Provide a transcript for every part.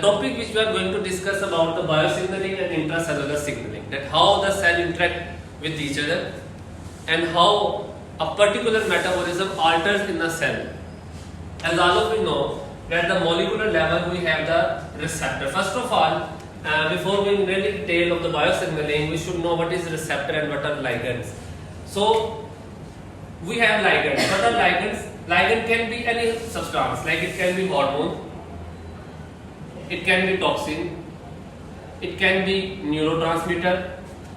topic which we are going to discuss about the biosignaling and intracellular signaling, that how the cell interact with each other and how a particular metabolism alters in the cell. As all of you know, at the molecular level we have the receptor. First of all, before we really detail of the biosignaling, we should know what is receptor and what are ligands. So we have ligands. What are ligands? Ligand can be any substance, like it can be hormone, it can be toxin, it can be neurotransmitter,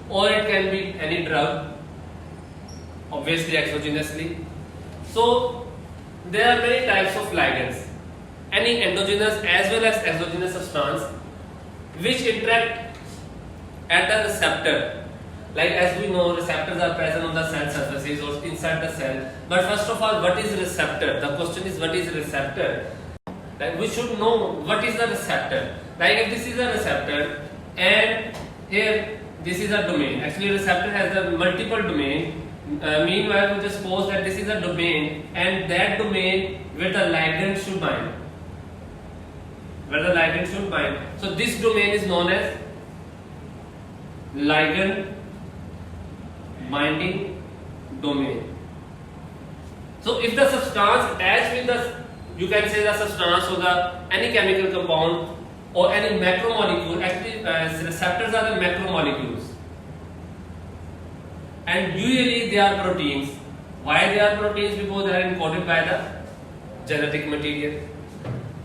or it can be any drug, obviously exogenously. So there are many types of ligands, any endogenous as well as exogenous substance which interact at the receptor. Like as we know, receptors are present on the cell surfaces or inside the cell. But first of all, what is receptor? The question is, what is receptor? Like we should know what is the receptor. Like if this is a receptor and here this is a domain. Actually receptor has a multiple domain. Meanwhile we just suppose that this is a domain and that domain where the ligand should bind. So this domain is known as ligand binding domain. So if the substance attached with the, you can say the substance or the any chemical compound or any macromolecule, actually receptors are the macromolecules and usually they are proteins. Why they are proteins? Because they are encoded by the genetic material.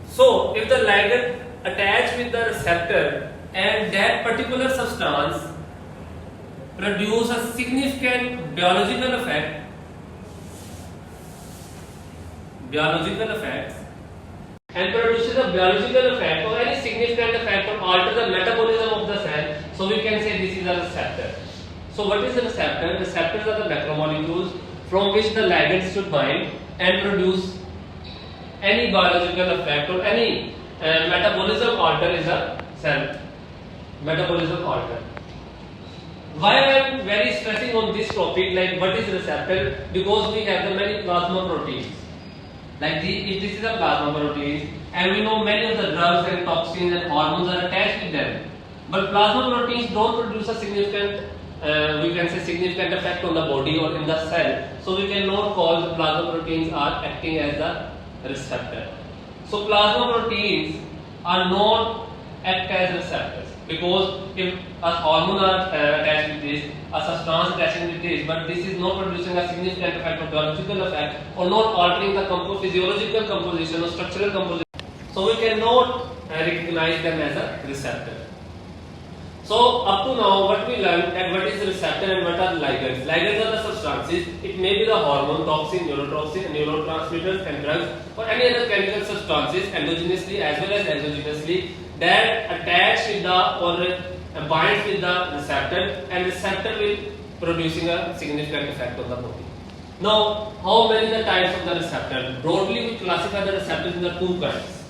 So if the ligand attached with the receptor and that particular substance produce a significant biological effect and produces a biological effect or any significant effect or alter the metabolism of the cell, so we can say this is a receptor. So what is a receptor? Receptors are the macromolecules from which the ligands should bind and produce any biological effect or any metabolism alter is a cell metabolism alter. Why I am very stressing on this topic, like what is receptor? Because we have the many plasma proteins. Like if this is a plasma protein and we know many of the drugs and toxins and hormones are attached with them. But plasma proteins don't produce a significant, we can say significant effect on the body or in the cell. So we cannot call the plasma proteins are acting as the receptor. So plasma proteins are not act as receptors, because if a hormone are attached with this, a substance attaching with this, but this is not producing a significant effect or biological effect or not altering the physiological composition or structural composition, so we cannot recognize them as a receptor. So up to now what we learned, that what is receptor and what are ligands. Ligands are the substances. It may be the hormone, toxin, neurotoxin, neurotransmitters and drugs or any other chemical substances endogenously as well as exogenously that attach with the or binds with the receptor, and receptor will producing a significant effect on the body. Now how many the types of the receptor? Broadly we classify the receptors in the two kinds.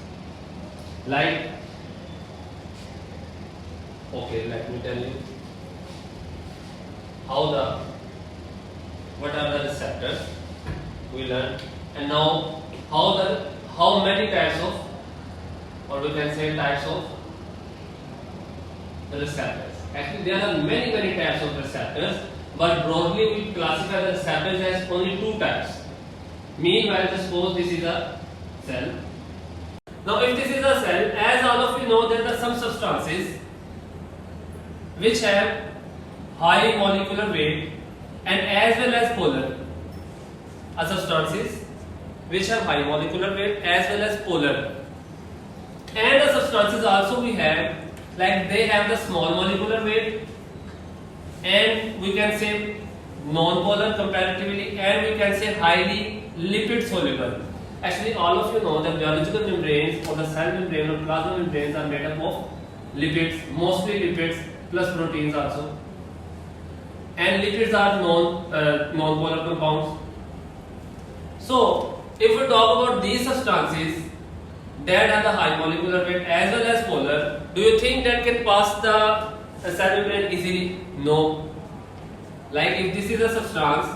Like, okay, let me tell you what are the receptors we learned, and now how many types of, or we can say types of the receptors. Actually there are many types of receptors, but broadly we classify the receptors as only two types. Meanwhile, suppose this is a cell. Now if this is a cell, as all of you know, there are some substances which have high molecular weight and as well as polar. Substances which have high molecular weight as well as polar. And the substances also we have, like they have the small molecular weight and we can say non-polar comparatively, and we can say highly lipid soluble. Actually all of you know that biological membranes or the cell membrane or plasma membranes are made up of lipids, mostly lipids plus proteins also, and lipids are non-polar compounds. So if we talk about these substances that have the high molecular weight as well as polar, do you think that can pass the cell membrane easily? No. Like if this is a substance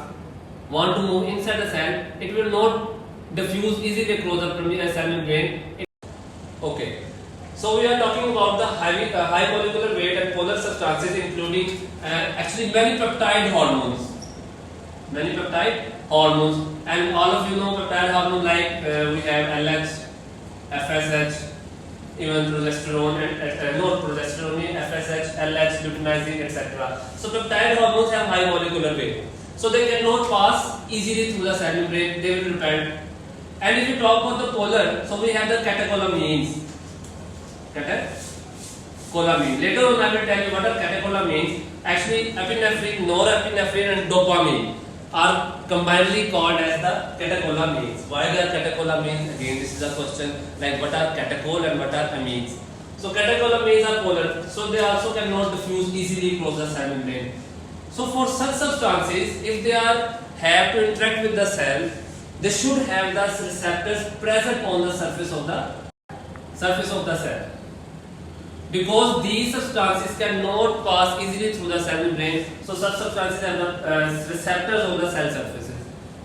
want to move inside a cell, it will not diffuse easily across the cell membrane. Okay. So we are talking about the high molecular weight and polar substances, including actually many peptide hormones. Many peptide hormones, and all of you know peptide hormone like we have LH, FSH, even progesterone and not progesterone, FSH, LH, luteinizing, etc. So peptide hormones have high molecular weight, so they cannot pass easily through the cell membrane. They will repel. And if you talk about the polar, so we have the catecholamines. Catecholamine. Later on, I will tell you what are catecholamines. Actually, epinephrine, norepinephrine, and dopamine are combinedly called as the catecholamines. Why they are catecholamines? Again, this is a question like what are catechol and what are amines. So catecholamines are polar, so they also cannot diffuse easily across the cell membrane. So for such substances, if they have to interact with the cell, they should have the receptors present on the surface of the cell. Because these substances cannot pass easily through the cell membrane, so such substances have the receptors on the cell surfaces.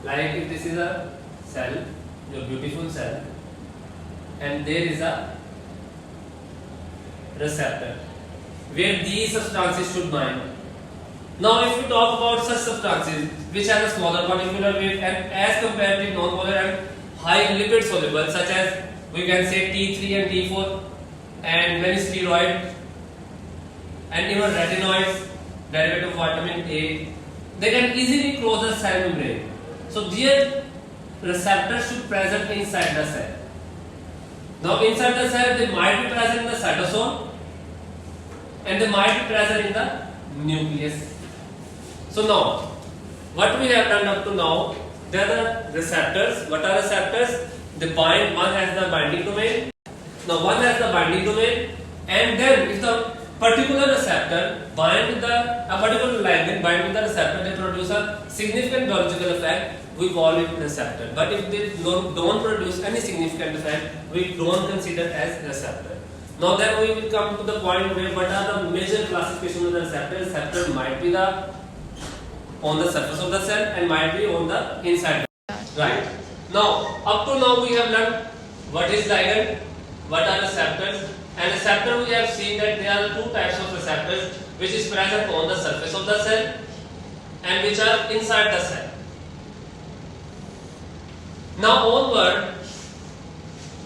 Like if this is a cell, your beautiful cell, and there is a receptor where these substances should bind. Now if we talk about such substances which have a smaller molecular weight and as compared to non-polar and high lipid soluble, such as we can say T3 and T4 and many steroids and even retinoids, derivative of vitamin A, they can easily cross the cell membrane. So their receptors should present inside the cell. Now inside the cell they might be present in the cytosol and they might be present in the nucleus. So now, what we have done up to now, there are the receptors. What are receptors? They bind, one has the binding domain. Now one has the binding domain, and then if the particular receptor bind with a particular ligand bind with the receptor, they produce a significant biological effect. We call it receptor. But if they don't produce any significant effect, we don't consider as receptor. Now then we will come to the point where what are the major classification of the receptor. Receptor might be on the surface of the cell and might be on the inside. Right. Now up to now we have learned what is ligand, what are receptors, and receptor we have seen that there are two types of receptors which is present on the surface of the cell and which are inside the cell. Now onward,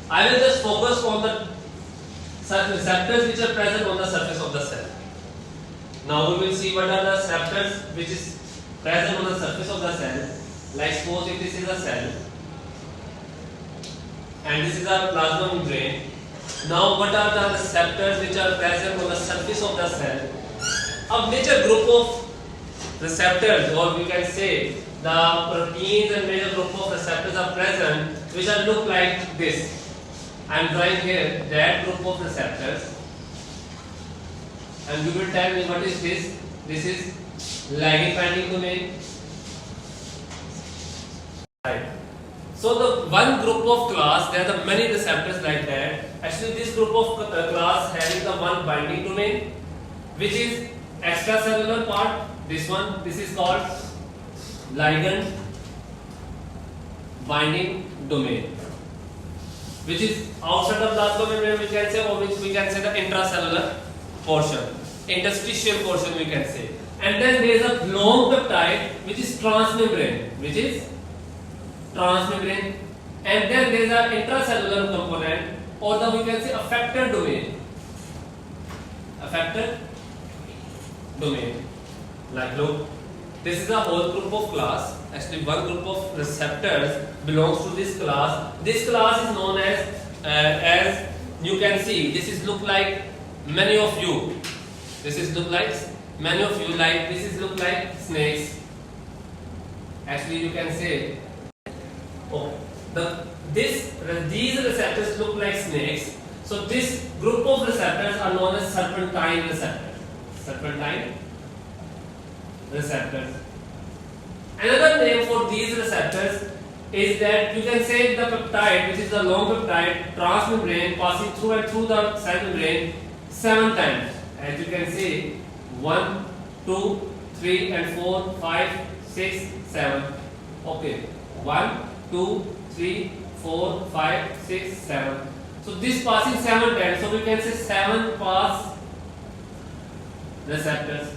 I will just focus on the receptors which are present on the surface of the cell. Now we will see what are the receptors which is present on the surface of the cell. Like suppose if this is a cell and this is a plasma membrane. Now what are the receptors which are present on the surface of the cell? A major group of receptors, or we can say the proteins and major group of receptors are present which are look like this. I am drawing here that group of receptors and you will tell me what is this. This is ligand binding domain. Right. So the one group of class, there are the many receptors like that. Actually this group of class having the one binding domain which is extracellular part. This one, this is called ligand binding domain, which is outside of plasma membrane we can say, or which we can say the intracellular portion, interstitial portion we can say. And then there is a long peptide which is transmembrane, and then there is an intracellular component, or the we can say effector domain. Like look, this is a whole group of class. Actually one group of receptors belongs to this class. This class is known as you can see, this is look like many of you. This is look like many of you, like this is look like snakes. Actually you can say, oh, these receptors look like snakes. So this group of receptors are known as serpentine receptors. Another name for these receptors is that you can say the peptide, which is the long peptide transmembrane passing through and through the cell membrane 7 times. As you can see, 1, 2, 3 and 4, 5, 6, 7. Okay, 1, 2, 3, 4, 5, 6, 7. So this passing 7 times, so we can say 7 pass receptors.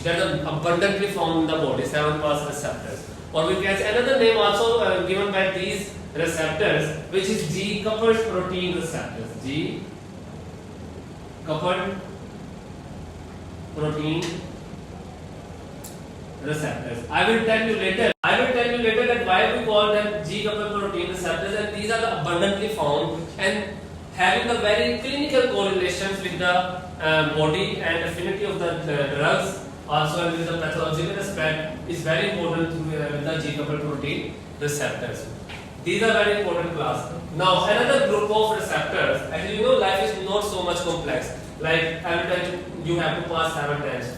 That are abundantly found in the body, 7 pass receptors. Or we can say another name also given by these receptors, which is G coupled protein receptors. G coupled protein receptors. I will tell you later that why we call them G coupled protein receptors, and these are the abundantly found and having the very clinical correlations with the body and affinity of the drugs, also with the pathological aspect is very important with the G coupled protein receptors. These are very important class. Now another group of receptors, as you know, life is not so much complex. Like every time you have to pass 7 times.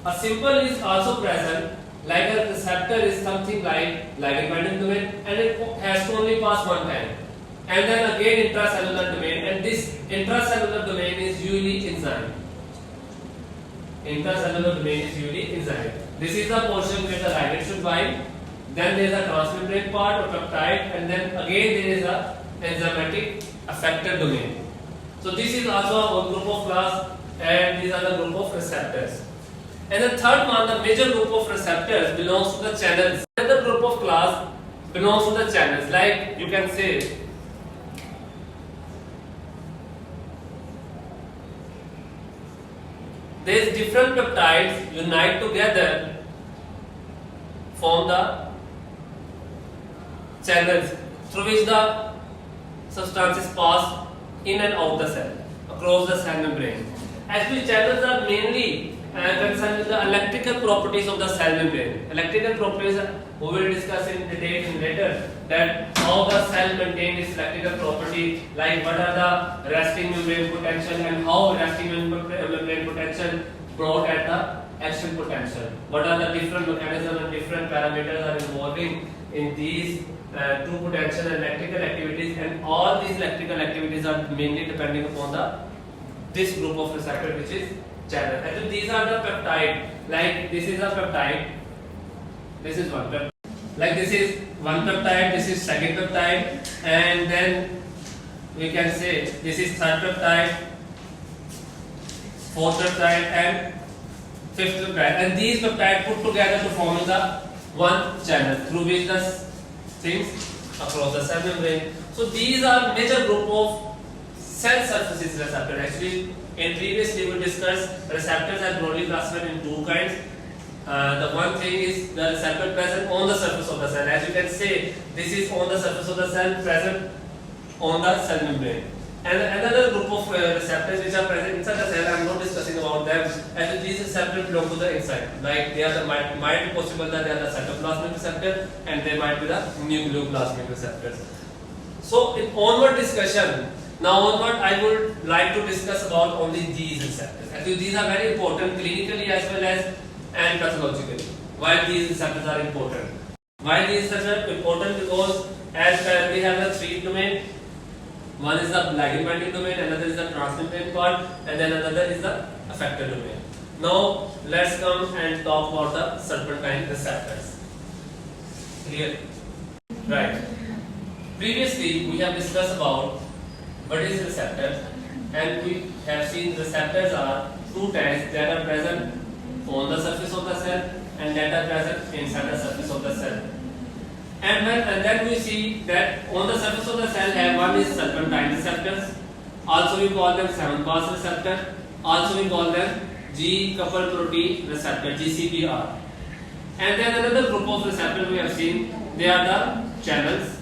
A symbol is also present, like a receptor is something like ligand binding domain, and it has to only pass 1 time. And then again intracellular domain, and this intracellular domain is usually enzyme. Intracellular domain is usually enzyme. This is the portion where the ligand should bind. Then there is a transmembrane part or peptide, and then again there is a enzymatic effector domain. So this is also a group of class, and these are the group of receptors. And the third one, the major group of receptors belongs to the channels. Another group of class belongs to the channels. Like you can say, there is different peptides unite together, form the channels through which the substances pass in and out the cell, across the cell membrane. Actually, channels are mainly concerned with the electrical properties of the cell membrane. Electrical properties we will discuss in detail later, that how the cell maintains its electrical property, like what are the resting membrane potential and how resting membrane potential brought at the action potential. What are the different mechanisms and different parameters are involving in these two potential and electrical activities, and all these electrical activities are mainly depending upon this group of receptor, which is channel. And these are the peptide. Like this is a peptide. This is one peptide. Like this is one peptide. This is second peptide, and then we can say this is third peptide, fourth peptide, and fifth peptide. And these peptides put together to form the one channel through which the things across the cell membrane. So these are major group of cell surfaces receptor. Actually, in previously we discussed receptors are broadly classified in two kinds. The one thing is the receptor present on the surface of the cell. As you can say, this is on the surface of the cell, present on the cell membrane. And another group of receptors which are present inside the cell, I am not discussing about them. As these receptors belong to the inside. Like they are the might be possible that they are the cytoplasmic receptor, and they might be the nucleoplasmic receptors. So in onward discussion, now onward I would like to discuss about only these receptors. Actually, these are very important clinically as well as and pathologically. Why these receptors are important? Why these receptors are important? Because as we have the three domain. One is the ligand binding domain, another is the transmembrane part, and then another is the effector domain. Now let's come and talk about the serpentine receptors. Clear? Right. Previously we have discussed about what is receptor, and we have seen receptors are two types that are present on the surface of the cell and that are present inside the surface of the cell. And then we see that on the surface of the cell one is serpentine receptors. Also we call them 7-pass receptor. Also we call them G coupled protein receptor, GCPR. And then another group of receptors we have seen, they are the channels.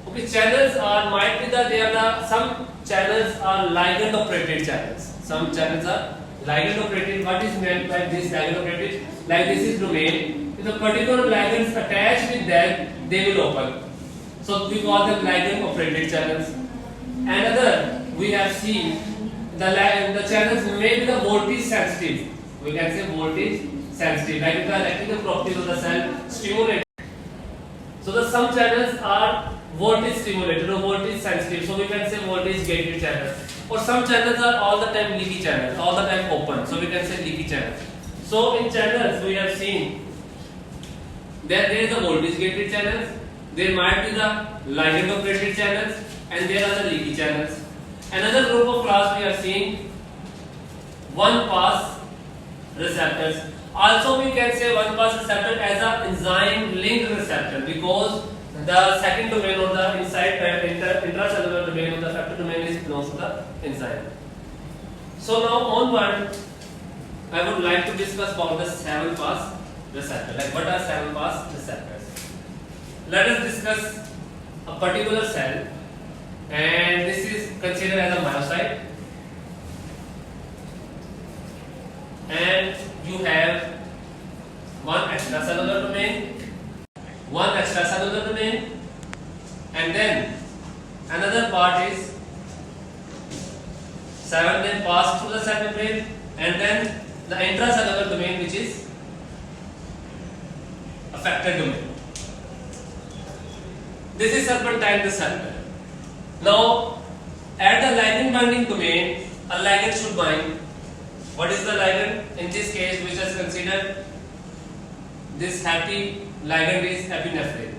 Okay, channels are some channels are ligand operated channels. Some channels are ligand operated. What is meant by this ligand operated? Like this is domain. If a particular ligands attached with that, they will open. So we call them ligand operated channels. Another we have seen the channels may be the voltage sensitive. We can say voltage sensitive, like the electrical properties of the cell stimulated. So some channels are voltage stimulated or voltage sensitive. So we can say voltage gated channels. Or some channels are all the time leaky channels, all the time open. So we can say leaky channels. So in channels we have seen that there is a voltage gated channels, there might be the ligand operated channels and there are the leaky channels. Another group of class we are seeing one pass receptors. Also we can say one pass receptor as a enzyme linked receptor, because the second domain or the intracellular domain or the effector domain is belongs to the enzyme. So now onward, I would like to discuss about the 7 pass receptor. Like what are 7 pass receptors? Let us discuss a particular cell, and this is considered as a myocyte, and you have one extracellular domain, and then another part is 7 then pass through the cell membrane, and then the intracellular domain, which is effector domain. This is serpentine receptor. Now, at the ligand binding domain, a ligand should bind. What is the ligand? In this case, we just consider this happy ligand is epinephrine.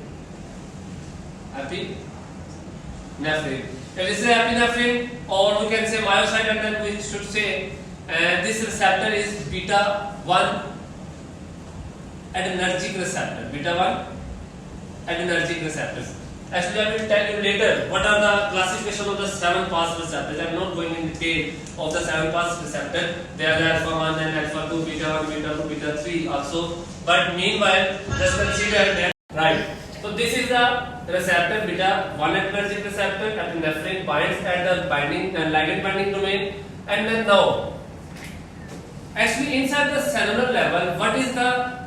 Epinephrine. If this is epinephrine, or we can say myocyte, and then we should say this receptor is beta 1 adrenergic receptor. Beta 1 adrenergic receptors. Actually, I will tell you later what are the classification of the 7 pass receptors. I am not going in detail of the 7 pass receptor. There are the alpha 1 and alpha 2, beta 1, beta 2, beta 3 also. But meanwhile, just consider that. Right. So this is the receptor beta 1 adrenergic receptor. Epinephrine binds at the binding and ligand binding domain. And then now, actually inside the cellular level, what is the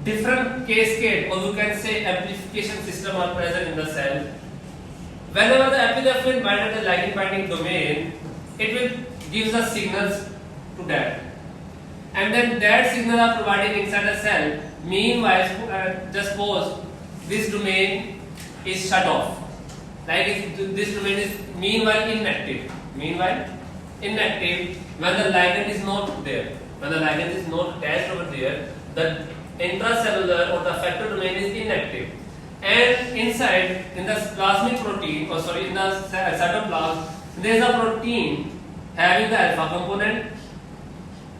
different cascade, or you can say amplification system are present in the cell? Whenever the epinephrine binds at the ligand binding domain, it will give the signals to that, and then that signal are provided inside the cell. Meanwhile, just suppose this domain is shut off, like if this domain is meanwhile inactive. When the ligand is not there, when the ligand is not attached over there, the intracellular or the effector domain is inactive, and inside in the plasmic protein, in the cytoplasm, there is a protein having the alpha component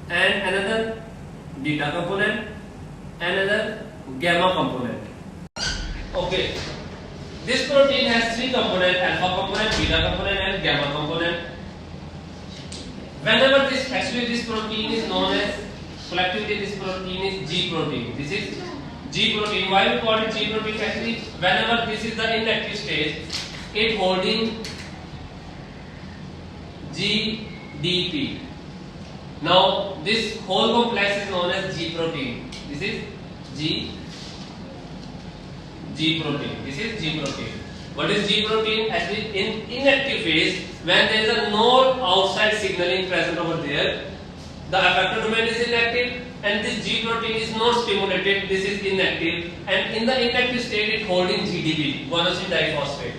and another beta component and another gamma component. Okay, this protein has 3 components: alpha component, beta component and gamma component. Whenever this protein is known as, collectively this protein is G protein. This is G protein. Why we call it G protein? Actually, whenever this is the inactive stage, it holding GDP. Now this whole complex is known as G protein. This is G protein. This is G protein. What is G protein? Actually, in inactive phase, when there is no outside signaling present over there, the effector domain is inactive, and this G protein is not stimulated. This is inactive, and in the inactive state, it holding GDP, guanosine diphosphate.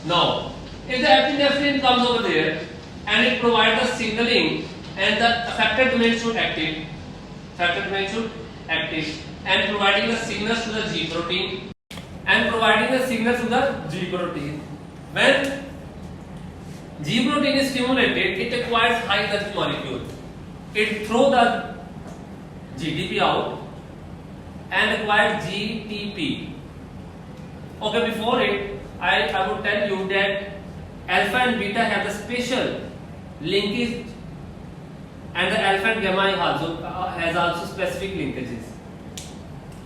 Now, if the epinephrine comes over there and it provides the signaling, and the effector domain should active, and providing the signals to the G protein, When G protein is stimulated, it acquires high energy molecule. It throws the GDP out and acquires GTP. Okay, before it, I would tell you that alpha and beta have the special linkage, and the alpha and gamma has also specific linkages.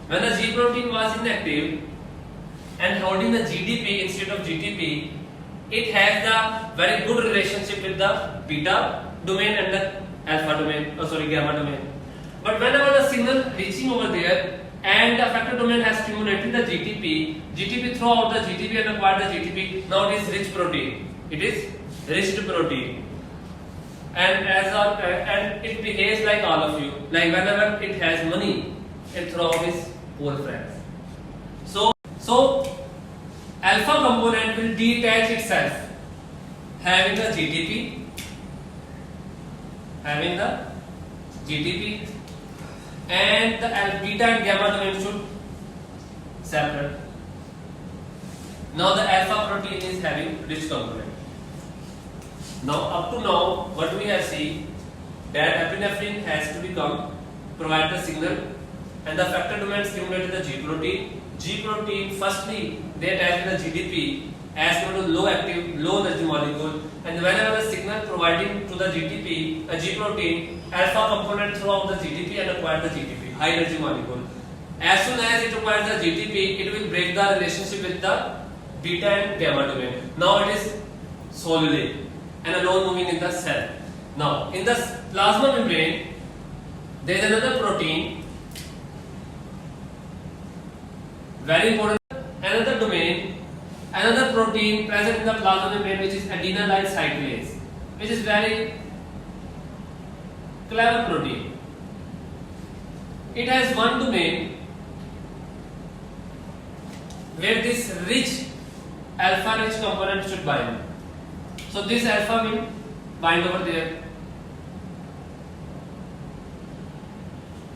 When the G protein was inactive and holding the GDP instead of GTP, it has the very good relationship with the beta domain and the gamma domain. But whenever the signal reaching over there and the effector domain has stimulated the GTP throw out the GTP and acquire the GTP. Now it is rich protein. It is rich protein, and and it behaves like all of you. Like whenever it has money, it throw out its poor friends. So alpha component will detach itself, having the GTP, and the beta and gamma domain should separate. Now the alpha protein is having rich component. Now up to now what we have seen that epinephrine has to become provide the signal and the factor domain stimulated the G protein. G protein firstly they attach the GDP as to the low active low energy molecule, and whenever the signal providing to the GTP a G protein alpha component throughout the GTP and acquire the GTP high energy molecule. As soon as it acquires the GTP, it will break the relationship with the beta and gamma domain. Now it is solely and alone moving in the cell. Now in the plasma membrane there is another protein, very important, another domain, another protein present in the plasma membrane which is adenylate cyclase, which is very clever protein. It has one domain where this rich alpha rich component should bind. So this alpha will bind over there.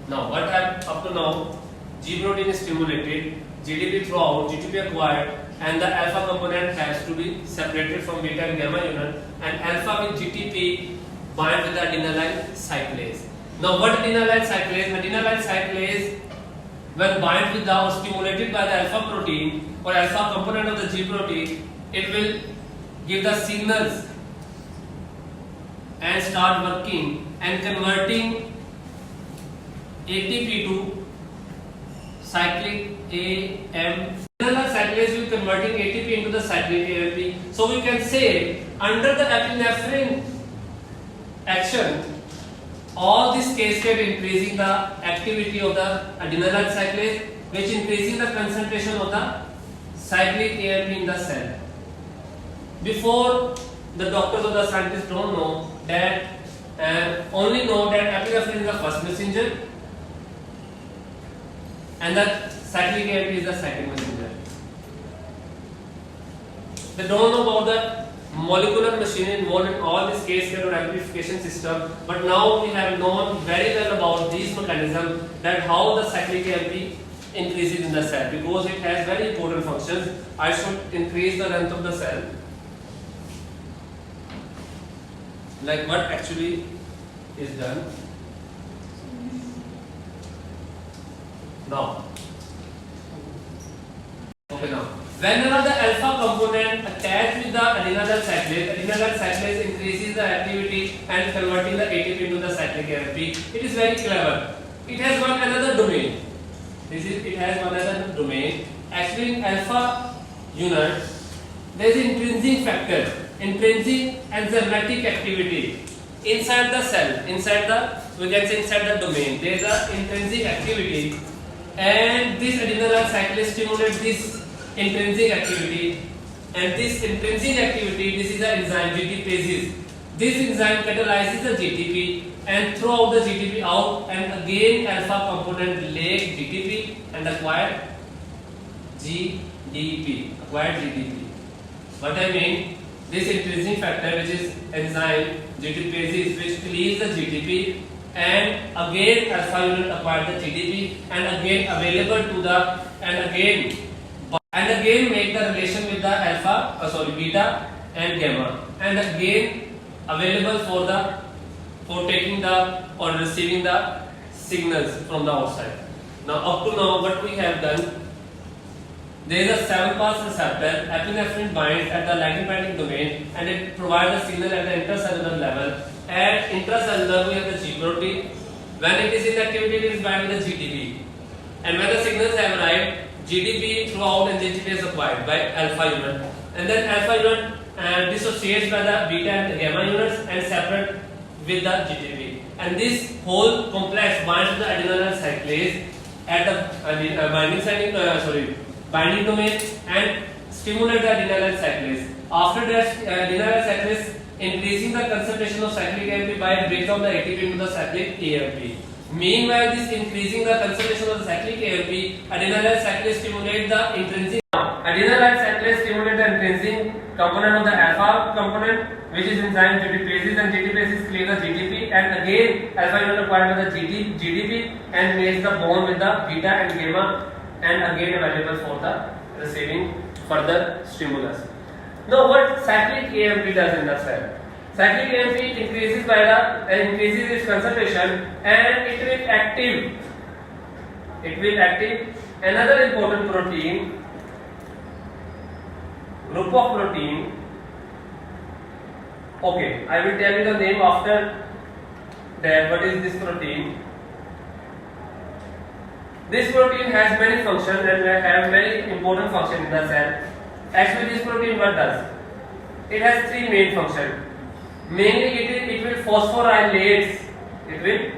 Now what happened up to now? G protein is stimulated, GDP throughout, GTP acquired, and the alpha component has to be separated from beta and gamma unit, and alpha with GTP bind with the adenylate cyclase. Now what adenylate cyclase? Adenylate cyclase when bind with the or stimulated by the alpha protein or alpha component of the G protein, it will give the signals and start working and converting ATP to cyclic AMP. Adenylate cyclase will converting ATP into the cyclic AMP. So we can say under the epinephrine action, all this cascade increasing the activity of the adenylate cyclase, which increasing the concentration of the cyclic AMP in the cell. Before, the doctors or the scientists don't know that, only know that epinephrine is the first messenger and that cyclic AMP is the second messenger. They don't know about the molecular machinery involved in all this cascade or amplification system, but now we have known very well about these mechanisms, that how the cyclic AMP increases in the cell, because it has very important functions. I should increase the length of the cell, like what actually is done now. Okay, now whenever the alpha component attached with the adenylate cyclase increases the activity and converting the ATP into the cyclic AMP. It is very clever. It has one another domain. It has one another domain. Actually, in alpha unit, there is intrinsic factor, intrinsic enzymatic activity inside the cell, inside the domain. There is a intrinsic activity, and this adenylate cyclase stimulates this intrinsic activity, and this intrinsic activity, this is the enzyme GTPases. This enzyme catalyzes the GTP and throw out the GTP out, and again alpha component lack GTP and acquired GDP. What I mean, this intrinsic factor, which is enzyme GTPases, which cleaves the GTP, and again alpha unit acquired the GDP, and again available to the and again make the relation with the beta and gamma, and again available for taking the or receiving the signals from the outside. Now up to now what we have done, there is a 7-pass receptor. Epinephrine binds at the ligand binding domain and it provides a signal at the intracellular level. At intracellular we have the G protein. When it is in activity, it is bound with the GTP, and when the signals have arrived, GDP throughout and GTP is acquired by alpha unit, and then alpha unit dissociates by the beta and gamma units and separate with the GTP, and this whole complex binds to the adenylate cyclase at the binding domain and stimulate the adenylate cyclase. After that, adenylate cyclase increasing the concentration of cyclic AMP by breakdown the ATP into the cyclic AMP. Meanwhile, this increasing the concentration of the cyclic AMP, adenylate cyclase stimulate the intrinsic. Adenylate cyclase stimulate the intrinsic component of the alpha component, which is enzyme GTPases, and GTPases clear the GTP, and again alpha unit acquired by the GDP and makes the bond with the beta and gamma, and again available for the receiving further stimulus. Now what cyclic AMP does in the cell? Cyclic AMP increases increases its concentration and it will active. It will active another important protein, group of protein. Okay, I will tell you the name after that. What is this protein? This protein has many functions and have very important function in the cell. Actually, this protein what does? It has three main functions. Mainly, it will phosphorylates. It will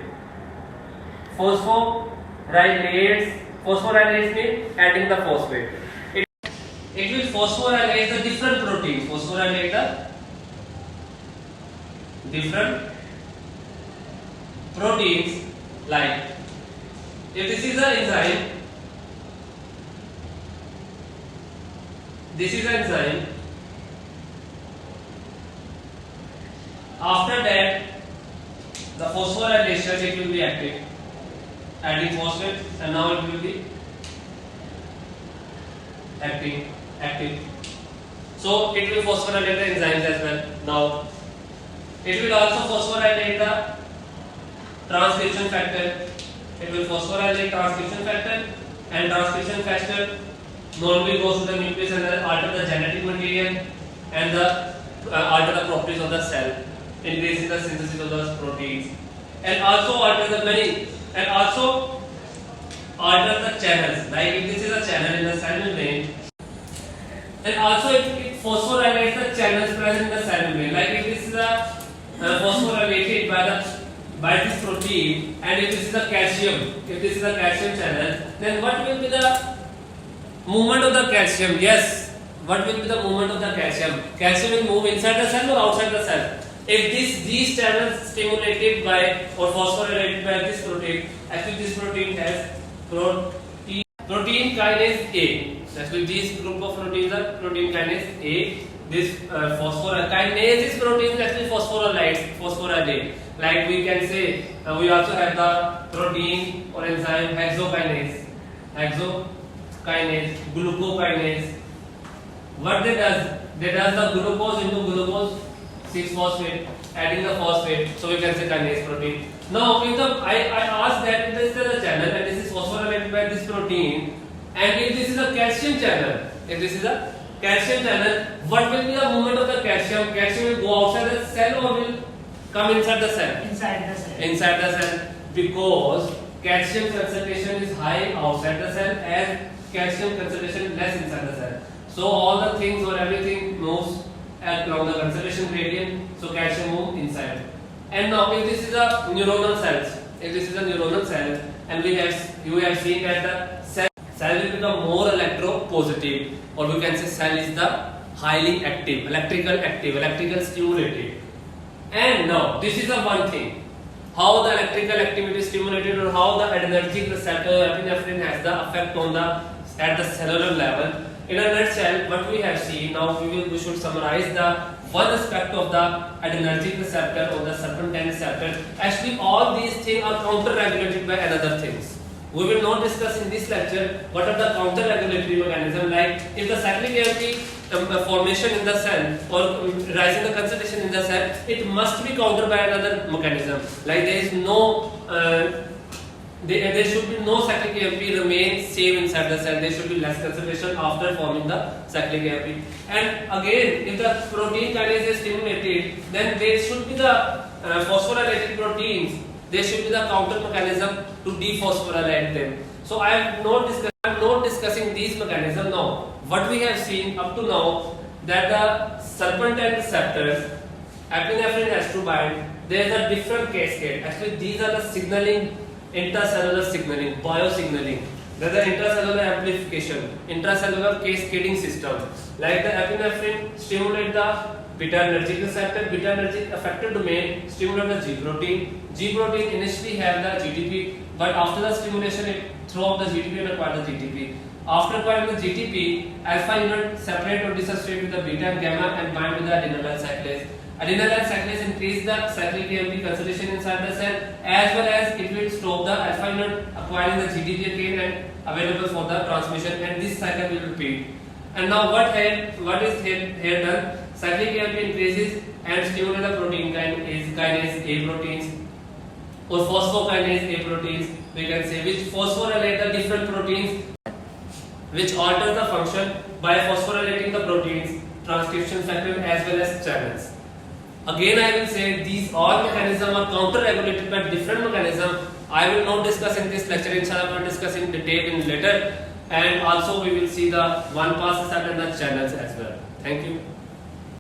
phosphorylates. Phosphorylates means adding the phosphate. It will phosphorylate the different proteins. Phosphorylate the different proteins like. If this is an enzyme, after that the phosphorylation it will be active, adding phosphate, and now it will be active. So it will phosphorylate the enzymes as well. Now it will also phosphorylate the transcription factor. It will phosphorylate transcription factor, and transcription factor normally goes to the nucleus and alter the genetic material and alter the properties of the cell, increasing the synthesis of the proteins, and also alter the channels. Like if this is a channel in the cell membrane, and also it phosphorylates the channels present in the cell membrane. Like if this is a phosphorylated by this protein, and if this is a calcium channel, then what will be the movement of the calcium? Yes, what will be the movement of the calcium? Calcium will move inside the cell or outside the cell. If these channels stimulated by or phosphorylated by this protein, actually this protein has protein kinase A. Actually this group of proteins are protein kinase A. This kinase is protein actually phosphorylate. Like we can say, we also have the protein or enzyme hexokinase, glucokinase. What they does? They does the glucose into glucose 6-phosphate, adding the phosphate. So we can say kinase protein. Now, if I ask that this is a channel and this is phosphorylated by this protein, and if this is a calcium channel, what will be the movement of the calcium? Calcium will go outside the cell or will come inside the cell? Inside the cell, because calcium concentration is high outside the cell and calcium concentration is less inside the cell. So all the things or everything moves along the concentration gradient. So calcium moves inside. And now if this is a neuronal cell, and you have seen that the cell will become more electropositive, or we can say cell is the highly active, electrical stimulated. And now this is the one thing, how the electrical activity is stimulated or how the adrenergic receptor epinephrine has the effect on at the cellular level. In a nutshell, what we have seen, now we should summarize the one aspect of the adrenergic receptor or the serpentine receptor. Actually all these things are counter-regulated by another things. We will not discuss in this lecture what are the counter-regulatory mechanisms, like if the cyclic AMP formation in the cell or rising the concentration in the cell, it must be countered by another mechanism. Like there is no, there should be no cyclic AMP remain same inside the cell. There should be less concentration after forming the cyclic AMP. And again, if the protein kinase is stimulated, then there should be the phosphorylated proteins. There should be the counter mechanism to dephosphorylate them. So I am not discussing these mechanisms now. What we have seen up to now, that the serpentine receptors, epinephrine has to bind. There is a different cascade. Actually, these are the signaling, intracellular signaling, biosignaling. There is the intracellular amplification, intracellular cascading system. Like the epinephrine stimulate the beta-adrenergic receptor, beta-adrenergic affected domain stimulate the G protein. G protein initially have the GTP, but after the stimulation it throw off the GTP and acquire the GTP. After acquiring the GTP, alpha unit separate or dissociate with the beta and gamma and bind with the adenylyl cyclase. Adenylyl cyclase increase the cyclic AMP concentration inside the cell, as well as it will stop the alpha unit acquiring the GTP again and available for the transmission, and this cycle will repeat. And now what is here done? Cyclic AMP increases and stimulate the protein kinase A proteins or phosphokinase A proteins. We can say which phosphorylate the different proteins, which alters the function by phosphorylating the proteins, transcription factor as well as channels. Again, I will say these all mechanisms are counter-regulated by different mechanisms. I will not discuss in this lecture. Inshallah, we will discuss in detail in later. And also we will see the one-pass receptor and the channels as well. Thank you.